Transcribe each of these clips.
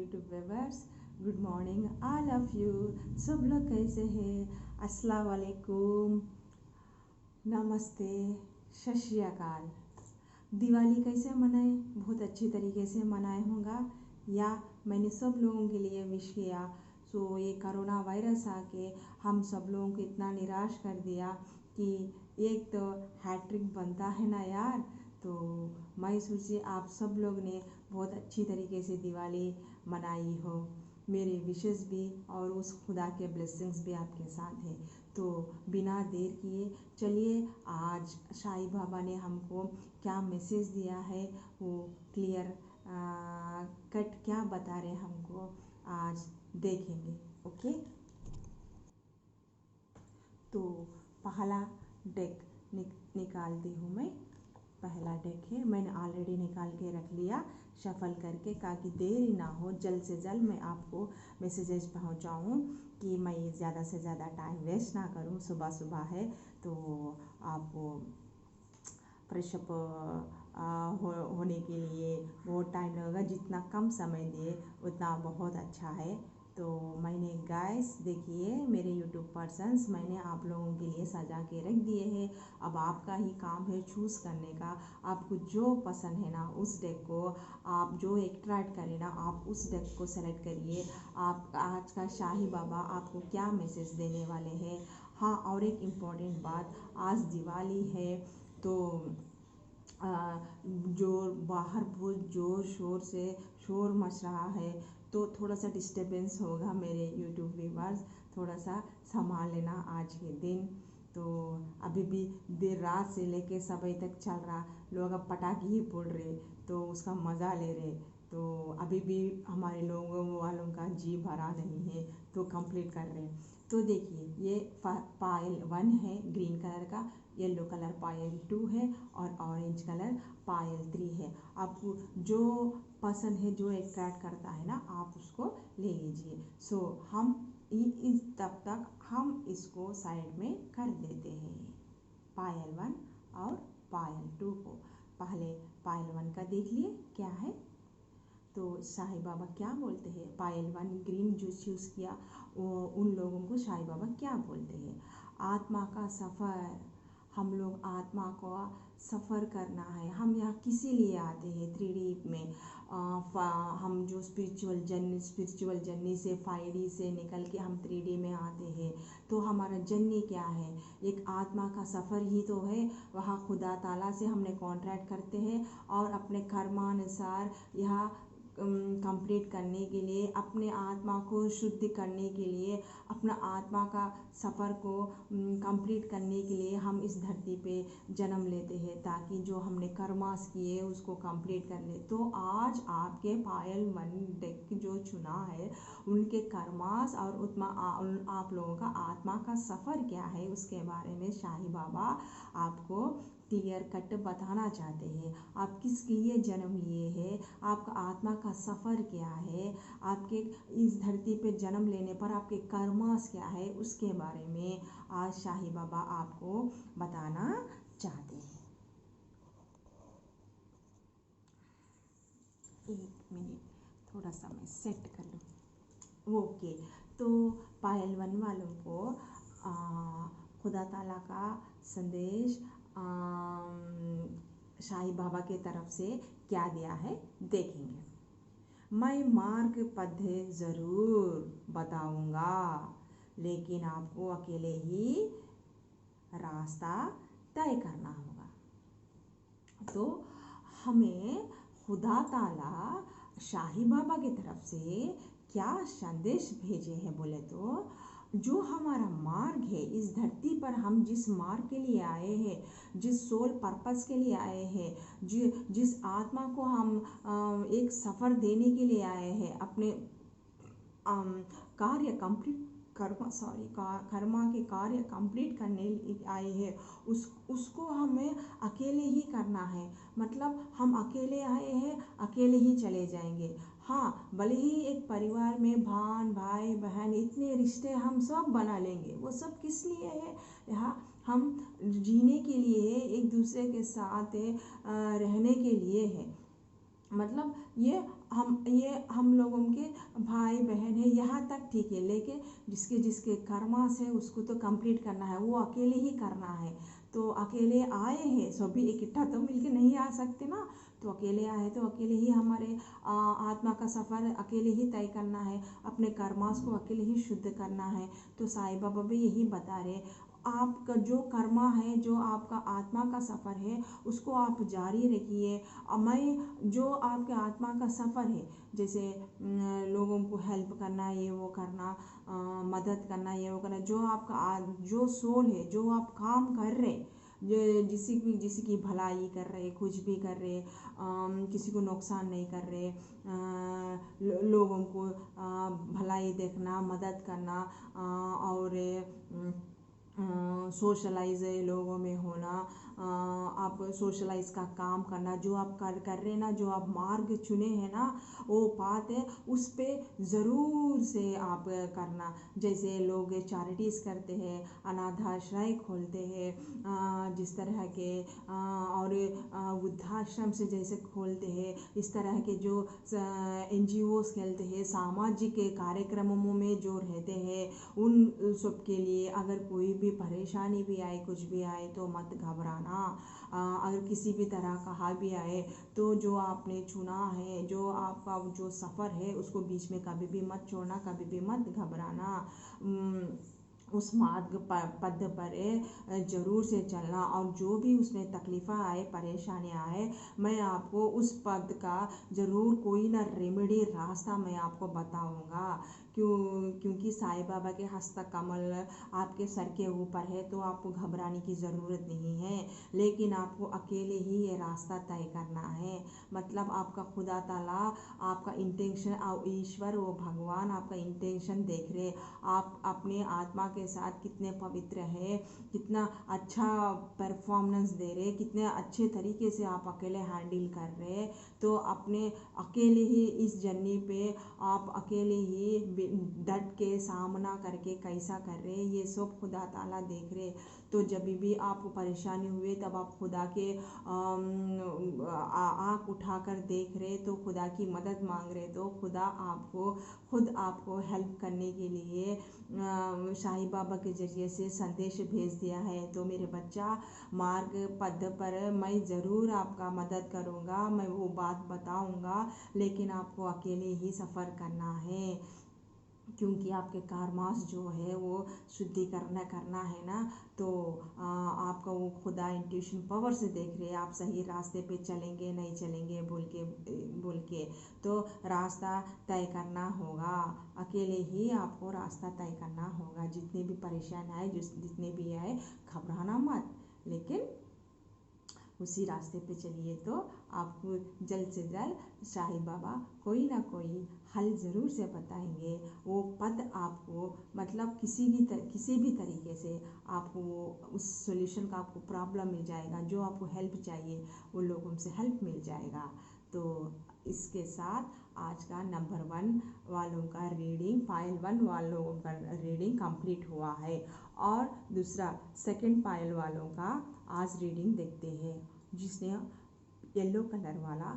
YouTube viewers, good morning all of you. सब लोग कैसे हैं? अस्सलाम वालेकुम, नमस्ते, सत श्री अकाल। दिवाली कैसे मनाए? बहुत अच्छी तरीके से मनाए होगा या मैंने सब लोगों के लिए विश किया। सो ये कोरोना वायरस आके हम सब लोगों को इतना निराश कर दिया कि एक तो हैट्रिक बनता है ना यार। तो मैं सोची आप सब लोग ने बहुत अच्छी तरीके से दिवाली मनाई हो। मेरे विशेस भी और उस खुदा के ब्लेसिंग्स भी आपके साथ हैं। तो बिना देर किए चलिए आज साईं बाबा ने हमको क्या मैसेज दिया है वो क्लियर कट क्या बता रहे हमको आज देखेंगे। ओके, तो पहला डेक निकालती हूँ मैं। पहला डेक है, मैंने ऑलरेडी निकाल के रख लिया शफल करके, ताकि देरी ना हो, जल्द से जल्द मैं आपको मैसेजेस पहुँचाऊँ कि मैं ज़्यादा से ज़्यादा टाइम वेस्ट ना करूँ। सुबह सुबह है तो आपको फ्रेशअप होने के लिए बहुत टाइम लगेगा। जितना कम समय दिए उतना बहुत अच्छा है। तो मैंने गाइस देखिए मेरे यूट्यूब पर्सन्स मैंने आप लोगों के लिए सजा के रख दिए हैं। अब आपका ही काम है चूज़ करने का। आपको जो पसंद है ना उस डेक को आप जो अट्रैक्ट करे ना आप उस डेक को सेलेक्ट करिए। आप आज का शाही बाबा आपको क्या मैसेज देने वाले हैं। हाँ, और एक इम्पॉर्टेंट बात, आज दिवाली है तो जो बाहर बहुत ज़ोर शोर से शोर मच रहा है तो थोड़ा सा डिस्टर्बेंस होगा। मेरे यूट्यूब व्यूअर्स थोड़ा सा संभाल लेना आज के दिन। तो अभी भी देर रात से लेके सुबह तक चल रहा, लोग अब पटाखे ही फोड़ रहे तो उसका मज़ा ले रहे। तो अभी भी हमारे लोगों वालों का जी भरा नहीं है तो कंप्लीट कर रहे हैं। तो देखिए ये पायल 1 है ग्रीन कलर का, येलो कलर पायल 2 है और ऑरेंज कलर पायल 3 है। आपको जो पसंद है जो अट्रैक्ट करता है ना आप उसको ले लीजिए। सो हम इस तब तक हम इसको साइड में कर देते हैं, पायल 1 और पायल 2 को। पहले पायल 1 का देख लिए क्या है। तो साईं बाबा क्या बोलते हैं, पायल 1 ग्रीन जो चूज़ किया वो उन लोगों को साईं बाबा क्या बोलते हैं। आत्मा का सफ़र, हम लोग आत्मा को सफ़र करना है। हम यहाँ किसी लिए आते हैं 3D में। हम जो स्पिरिचुअल जर्नी से 5D से निकल के हम 3D में आते हैं। तो हमारा जर्नी क्या है, एक आत्मा का सफ़र ही तो है। वहाँ खुदा ताला से हमने कॉन्ट्रैक्ट करते हैं और अपने कर्मानुसार यहाँ कंप्लीट करने के लिए, अपने आत्मा को शुद्ध करने के लिए, अपना आत्मा का सफ़र को कंप्लीट करने के लिए हम इस धरती पे जन्म लेते हैं ताकि जो हमने कर्मास किए उसको कंप्लीट कर ले। तो आज आपके पायल 1 डेक जो चुना है उनके कर्मास और आप लोगों का आत्मा का सफ़र क्या है उसके बारे में शाही बाबा आपको क्लियर कट बताना चाहते हैं। आप किस लिए जन्म लिए हैं, आपका आत्मा का सफ़र क्या है, आपके इस धरती पे जन्म लेने पर आपके कर्मास क्या है उसके बारे में आज शाही बाबा आपको बताना चाहते हैं। 1 मिनट थोड़ा सा मैं सेट कर लूँ। ओके, तो पायल 1 वालों को खुदा ताला का संदेश साईं बाबा के तरफ से क्या दिया है देखेंगे। मैं मार्ग पथ ज़रूर बताऊंगा लेकिन आपको अकेले ही रास्ता तय करना होगा। तो हमें खुदा ताला शाही बाबा की तरफ से क्या संदेश भेजे हैं बोले तो जो हमारा मार्ग है इस धरती पर, हम जिस मार्ग के लिए आए हैं, जिस सोल पर्पस के लिए आए हैं, जिस आत्मा को हम एक सफ़र देने के लिए आए हैं, अपने कार्य कंप्लीट कर्मा के कार्य कंप्लीट करने आए हैं, उसको हमें अकेले ही करना है। मतलब हम अकेले आए हैं अकेले ही चले जाएंगे। हाँ, भले ही एक परिवार में भाई बहन इतने रिश्ते हम सब बना लेंगे, वो सब किस लिए है, यहाँ हम जीने के लिए एक दूसरे के साथ रहने के लिए है। मतलब ये हम लोगों के भाई बहन है यहाँ तक ठीक है, लेकिन जिसके जिसके कर्मास है उसको तो कंप्लीट करना है, वो अकेले ही करना है। तो अकेले आए हैं, सभी इकट्ठा तो मिलके नहीं आ सकते ना, तो अकेले आए तो अकेले ही हमारे आत्मा का सफ़र अकेले ही तय करना है, अपने कर्मास को अकेले ही शुद्ध करना है। तो साईं बाबा भी यही बता रहे, आपका जो कर्मा है, जो आपका आत्मा का सफ़र है, उसको आप जारी रखिए। मैं जो आपके आत्मा का सफ़र है, जैसे लोगों को हेल्प करना, ये वो करना, मदद करना, ये वो करना, जो आपका जो सोल है, जो आप काम कर रहे, जो किसी की भलाई कर रहे, कुछ भी कर रहे, किसी को नुकसान नहीं कर रहे, लोगों को भलाई देखना, मदद करना, और सोशलाइज लोगों में होना, आप सोशलाइज का काम करना, जो आप कर रहे हैं ना, जो आप मार्ग चुने हैं ना, वो बात है, उस पे ज़रूर से आप करना। जैसे लोग चैरिटीज़ करते हैं, अनाथाश्रय खोलते हैं, जिस तरह के और वृद्धाश्रम से जैसे खोलते हैं, इस तरह के जो NGOs खेलते हैं, सामाजिक कार्यक्रमों में जो रहते हैं, उन सब के लिए अगर कोई भी परेशानी भी आए, कुछ भी आए, तो मत घबराना। अगर किसी भी तरह कहा भी आए, तो जो आपने चुना है, जो आपका जो सफ़र है, उसको बीच में कभी भी मत छोड़ना, कभी भी मत घबराना। उस मार्ग पद पर ज़रूर से चलना, और जो भी उसमें तकलीफ़ा आए, परेशानियाँ आए, मैं आपको उस पद का ज़रूर कोई ना रेमेडी रास्ता मैं आपको बताऊंगा। क्योंकि साईं बाबा के हस्त कमल आपके सर के ऊपर है, तो आपको घबराने की ज़रूरत नहीं है, लेकिन आपको अकेले ही ये रास्ता तय करना है। मतलब आपका खुदा ताला आपका इंटेंशन, ईश्वर वो भगवान आपका इंटेंशन देख रहे, आप अपने आत्मा के साथ कितने पवित्र है, कितना अच्छा परफॉर्मेंस दे रहे, कितने अच्छे तरीके से आप अकेले हैंडल कर रहे, तो अपने अकेले ही इस जर्नी पे आप अकेले ही डट के सामना करके कैसा कर रहे, ये सब खुदा ताला देख रहे। तो जब भी आपको परेशानी हुए, तब आप खुदा के आँख उठाकर देख रहे, तो खुदा की मदद मांग रहे, तो खुदा खुद आपको हेल्प करने के लिए साईं बाबा के ज़रिए से संदेश भेज दिया है। तो मेरे बच्चा, मार्ग पद पर मैं ज़रूर आपका मदद करूँगा, मैं वो बात बताऊँगा, लेकिन आपको अकेले ही सफ़र करना है, क्योंकि आपके कर्मास जो है वो शुद्धिकरण करना है ना। तो आपका वो खुदा इंट्यूशन पावर से देख रहे हैं, आप सही रास्ते पे चलेंगे नहीं चलेंगे बोल के तो रास्ता तय करना होगा, अकेले ही आपको रास्ता तय करना होगा। जितने भी परेशान आए, जितने भी आए, घबराना मत, लेकिन उसी रास्ते पे चलिए, तो आपको जल्द से जल्द साईं बाबा कोई ना कोई हल ज़रूर से बताएंगे। वो पद आपको मतलब किसी भी तरीके से आपको उस सॉल्यूशन का आपको प्रॉब्लम मिल जाएगा, जो आपको हेल्प चाहिए वो लोगों से हेल्प मिल जाएगा। तो इसके साथ आज का नंबर 1 वालों का रीडिंग, पाइल 1 वालों का रीडिंग कंप्लीट हुआ है, और दूसरा सेकंड पाइल वालों का आज रीडिंग देखते हैं, जिसने येलो कलर वाला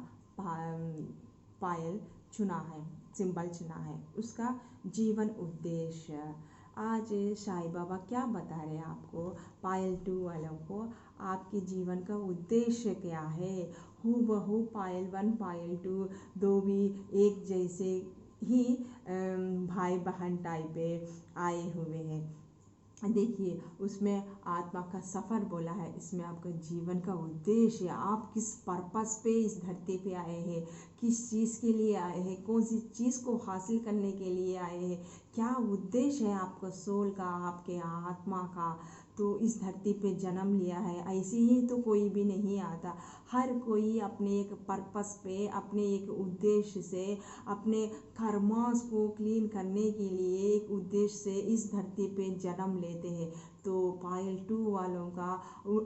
पायल चुना है, सिंबल चुना है, उसका जीवन उद्देश्य। आज साईं बाबा क्या बता रहे हैं आपको, पायल 2 वालों को, आपके जीवन का उद्देश्य क्या है। हूबहू पायल 1 पायल 2 दो भी एक जैसे ही भाई बहन टाइप आए हुए हैं। देखिए, उसमें आत्मा का सफ़र बोला है, इसमें आपका जीवन का उद्देश्य, आप किस पर्पस पे इस धरती पे आए हैं, किस चीज़ के लिए आए हैं, कौन सी चीज़ को हासिल करने के लिए आए हैं, क्या उद्देश्य है आपका सोल का, आपके आत्मा का। तो इस धरती पे जन्म लिया है, ऐसे ही तो कोई भी नहीं आता, हर कोई अपने एक पर्पस पे, अपने एक उद्देश्य से, अपने कर्मास को क्लीन करने के लिए एक उद्देश्य से इस धरती पे जन्म लेते हैं। तो पायल 2 वालों का,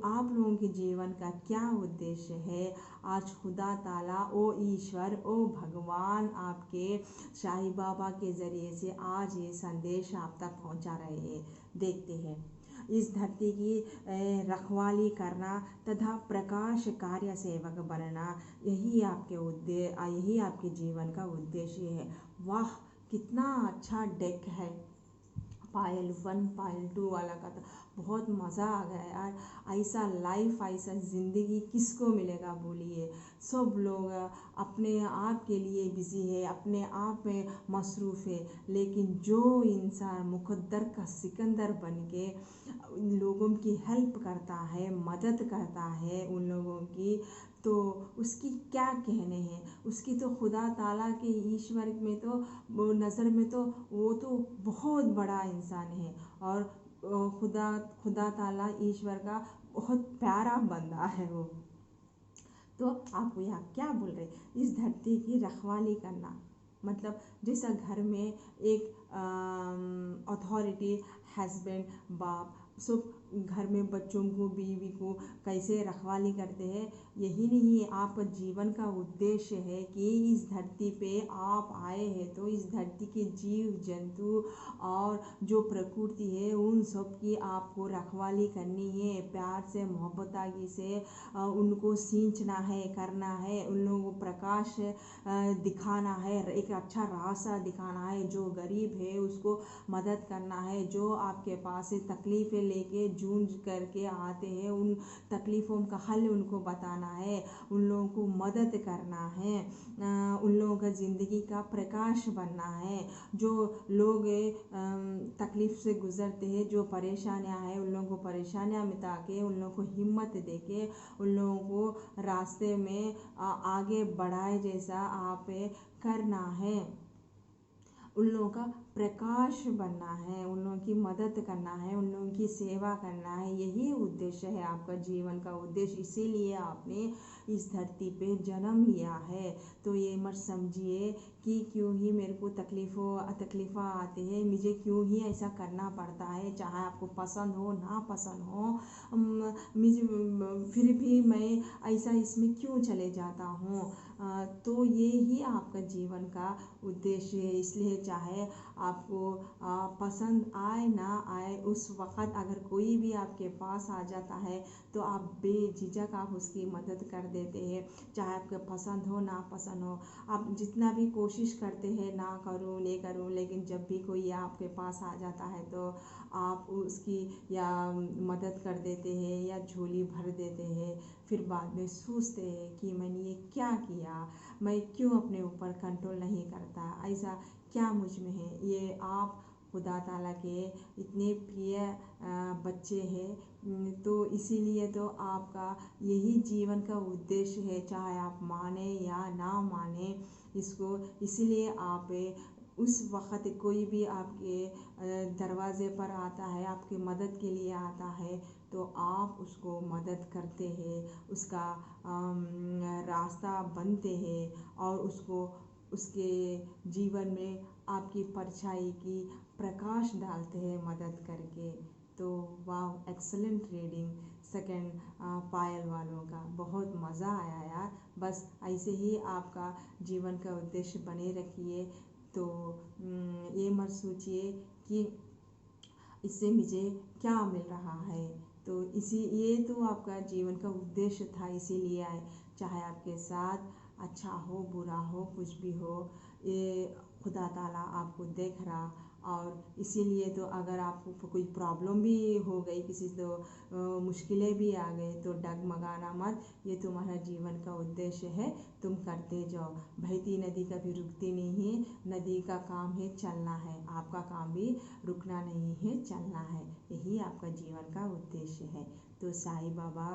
आप लोगों के जीवन का क्या उद्देश्य है। आज खुदा ताला, ओ ईश्वर, ओ भगवान आपके साईं बाबा के ज़रिए से आज ये संदेश आप तक पहुंचा रहे हैं। देखते हैं इस धरती की रखवाली करना तथा प्रकाश कार्य सेवक बनना, यही आपके जीवन का उद्देश्य है। वाह, कितना अच्छा डेक है। पायल 1 पायल 2 वाला का तो बहुत मज़ा आ गया यार। ऐसा लाइफ, ऐसा ज़िंदगी किसको मिलेगा बोलिए। सब लोग अपने आप के लिए बिज़ी है, अपने आप में मसरूफ़ है, लेकिन जो इंसान मुकद्दर का सिकंदर बन के लोगों की हेल्प करता है, मदद करता है उन लोगों की, तो उसकी क्या कहने हैं। उसकी तो खुदा ताला के ईश्वर में तो वो नज़र में तो वो तो बहुत बड़ा इंसान है, और खुदा ताला ईश्वर का बहुत प्यारा बंदा है वो। तो आप यहाँ क्या बोल रहे, इस धरती की रखवाली करना मतलब जैसा घर में एक अथॉरिटी, हस्बैंड, बाप सब घर में बच्चों को, बीवी को कैसे रखवाली करते हैं, यही नहीं आपका जीवन का उद्देश्य है कि इस धरती पे आप आए हैं तो इस धरती के जीव जंतु और जो प्रकृति है उन सब की आपको रखवाली करनी है। प्यार से, मोहब्बतागी से उनको सींचना है, करना है, उन लोगों को प्रकाश दिखाना है, एक अच्छा रास्ता दिखाना है। जो गरीब है उसको मदद करना है, जो आपके पास से तकलीफ़ें लेके जूझ करके आते हैं उन तकलीफ़ों का हल उनको बताना है, उन लोगों को मदद करना है, उन लोगों का ज़िंदगी का प्रकाश बनना है। जो लोग तकलीफ़ से गुज़रते हैं, जो परेशानियां हैं, उन लोगों को परेशानियां मिटा के, उन लोगों को हिम्मत दे के, उन लोगों को रास्ते में आगे बढ़ाए जैसा आप करना है। उन लोगों का प्रकाश बनना है, उन लोगों की मदद करना है, उन लोगों की सेवा करना है, यही उद्देश्य है आपका जीवन का उद्देश्य। इसीलिए आपने इस धरती पे जन्म लिया है। तो ये मत समझिए कि क्यों ही मेरे को तकलीफ़ आती है, मुझे क्यों ही ऐसा करना पड़ता है, चाहे आपको पसंद हो ना पसंद हो, मुझे फिर भी मैं ऐसा इसमें क्यों चले जाता हूँ। तो ये ही आपका जीवन का उद्देश्य है। इसलिए चाहे आपको पसंद आए ना आए, उस वक़्त अगर कोई भी आपके पास आ जाता है तो आप बेझिझक आप उसकी मदद कर देते हैं, चाहे आपको पसंद हो ना पसंद हो। आप जितना भी कोशिश करते हैं ना करूँ ले करूँ, लेकिन जब भी कोई आपके पास आ जाता है तो आप उसकी या मदद कर देते हैं या झोली भर देते हैं। फिर बाद में सोचते हैं कि मैंने ये क्या किया, मैं क्यों अपने ऊपर कंट्रोल नहीं करता, ऐसा क्या मुझ में है। ये आप खुदा ताला के इतने प्रिय बच्चे हैं, तो इसीलिए तो आपका यही जीवन का उद्देश्य है, चाहे आप माने या ना माने इसको। इसीलिए आप उस वक़्त कोई भी आपके दरवाज़े पर आता है, आपकी मदद के लिए आता है, तो आप उसको मदद करते हैं, उसका रास्ता बनते हैं और उसको उसके जीवन में आपकी परछाई की प्रकाश डालते हैं मदद करके। तो वाह, एक्सलेंट रीडिंग सेकंड पायल वालों का, बहुत मज़ा आया यार। बस ऐसे ही आपका जीवन का उद्देश्य बने रखिए। तो ये मत सोचिए कि इससे मुझे क्या मिल रहा है, तो ये तो आपका जीवन का उद्देश्य था, इसीलिए आए। चाहे आपके साथ अच्छा हो बुरा हो कुछ भी हो, ये खुदा ताला आपको देख रहा। और इसीलिए तो अगर आपको कोई प्रॉब्लम भी हो गई, किसी तो मुश्किलें भी आ गई, तो डगमगाना मत, ये तुम्हारा जीवन का उद्देश्य है, तुम करते जाओ। बहती नदी कभी रुकती नहीं है, नदी का काम है चलना है, आपका काम भी रुकना नहीं है, चलना है, यही आपका जीवन का उद्देश्य है। तो साईं बाबा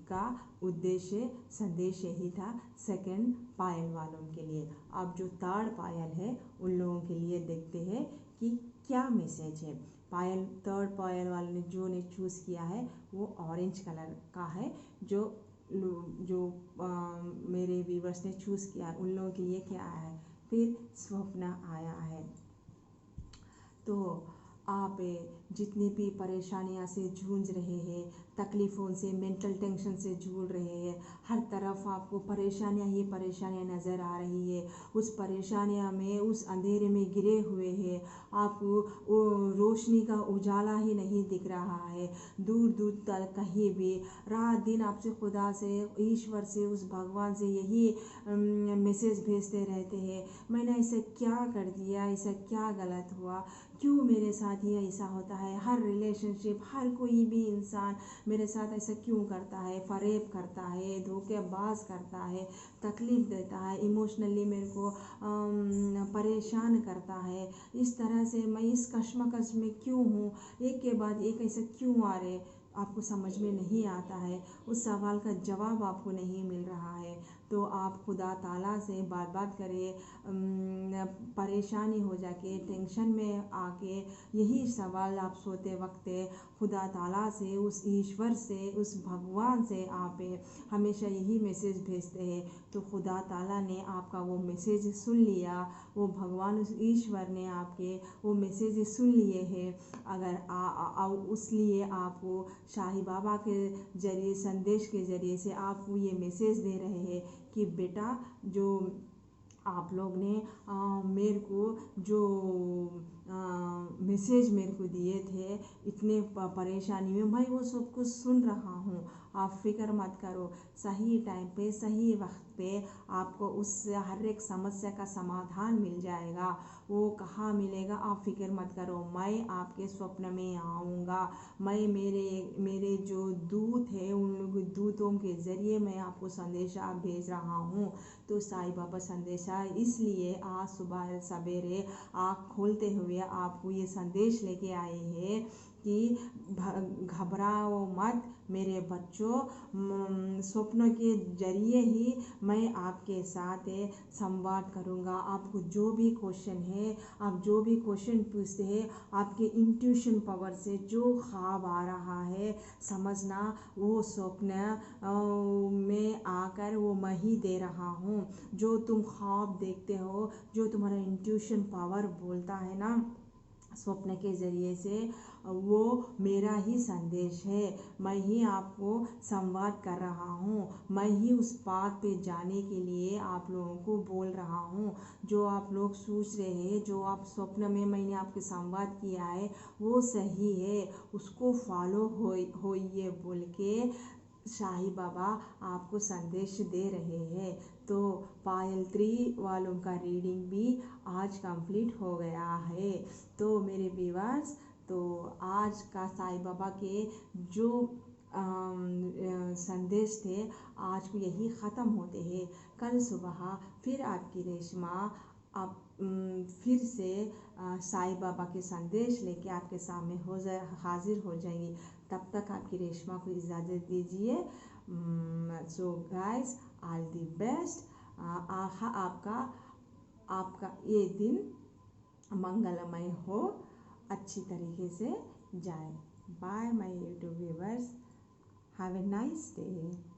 का उद्देश्य संदेश यही था सेकंड पायल वालों के लिए। अब जो थर्ड पायल है उन लोगों के लिए देखते हैं कि क्या मैसेज है। थर्ड पायल वाले ने जो चूज़ किया है वो ऑरेंज कलर का है। जो मेरे व्यूवर्स ने चूज़ किया उन लोगों के लिए क्या आया है, फिर स्वप्न आया है। तो आप जितनी भी परेशानियां से जूझ रहे हैं, तकलीफ़ों से, मेंटल टेंशन से जूझ रहे हैं, हर तरफ आपको परेशानियां ही परेशानियां नज़र आ रही है, उस परेशानियां में, उस अंधेरे में घिरे हुए हैं, आपको वो रोशनी का उजाला ही नहीं दिख रहा है, दूर दूर तक कहीं भी। रात दिन आपसे, खुदा से, ईश्वर से, उस भगवान से यही मैसेज भेजते रहते हैं, मैंने ऐसा क्या कर दिया, ऐसा क्या गलत हुआ, क्यों मेरे साथ ही ऐसा होता है। हर रिलेशनशिप, हर कोई भी इंसान मेरे साथ ऐसा क्यों करता है, फ़रेब करता है, धोखेबाज करता है, तकलीफ़ देता है, इमोशनली मेरे को परेशान करता है। इस तरह से मैं इस कश्मकश में क्यों हूँ, एक के बाद एक ऐसा क्यों आ रहे, आपको समझ में नहीं आता है, उस सवाल का जवाब आपको नहीं मिल रहा है। तो आप खुदा ताला से बात करें, परेशानी हो जाके, टेंशन में आके यही सवाल आप सोते वक्त खुदा ताला से, उस ईश्वर से, उस भगवान से आप हमेशा यही मैसेज भेजते हैं। तो खुदा ताला ने आपका वो मैसेज सुन लिया, वो भगवान, उस ईश्वर ने आपके वो मैसेज सुन लिए हैं। अगर उसलिए आपको शाही बाबा के ज़रिए, संदेश के ज़रिए से आपको ये मैसेज दे रहे हैं कि बेटा, जो आप लोग ने मेरे को जो मैसेज मेरे को दिए थे इतने परेशानी में, मैं वो सब कुछ सुन रहा हूँ, आप फिक्र मत करो, सही टाइम पे, सही वक्त पे आपको उस हर एक समस्या का समाधान मिल जाएगा। वो कहाँ मिलेगा, आप फिक्र मत करो, मैं आपके स्वप्न में आऊँगा, मैं मेरे जो दूत है, उन दूतों के ज़रिए मैं आपको संदेशा भेज रहा हूँ। तो साईं बाबा संदेशा इसलिए आज सुबह सवेरे आँख खोलते हुए आपको ये संदेश लेके आए हैं कि घबराओ मत मेरे बच्चों, स्वप्नों के जरिए ही मैं आपके साथ संवाद करूँगा। आपको जो भी क्वेश्चन है, आप जो भी क्वेश्चन पूछते हैं, आपके इंट्यूशन पावर से जो ख्वाब आ रहा है, समझना वो स्वप्न में आकर वो मैं ही दे रहा हूँ। जो तुम ख्वाब देखते हो, जो तुम्हारा इंट्यूशन पावर बोलता है ना स्वप्न के ज़रिए से, वो मेरा ही संदेश है, मैं ही आपको संवाद कर रहा हूँ, मैं ही उस बात पे जाने के लिए आप लोगों को बोल रहा हूँ। जो आप लोग सोच रहे हैं, जो आप स्वप्न में मैंने आपके संवाद किया है वो सही है, उसको फॉलो होइए बोल के शाही बाबा आपको संदेश दे रहे हैं। तो पायल 3 वालों का रीडिंग भी आज कंप्लीट हो गया है। तो मेरे व्यूअर्स, तो आज का साईं बाबा के जो संदेश थे आज को यही ख़त्म होते हैं। कल सुबह फिर आपकी रेशमा आप फिर से साईं बाबा के संदेश लेके आपके सामने हाजिर हो जाएंगी। तब तक आपकी रेशमा को इजाज़त दीजिए। So guys, all the best. आपका ये दिन मंगलमय हो, अच्छी तरीके से जाए। Bye my YouTube viewers, have a nice day.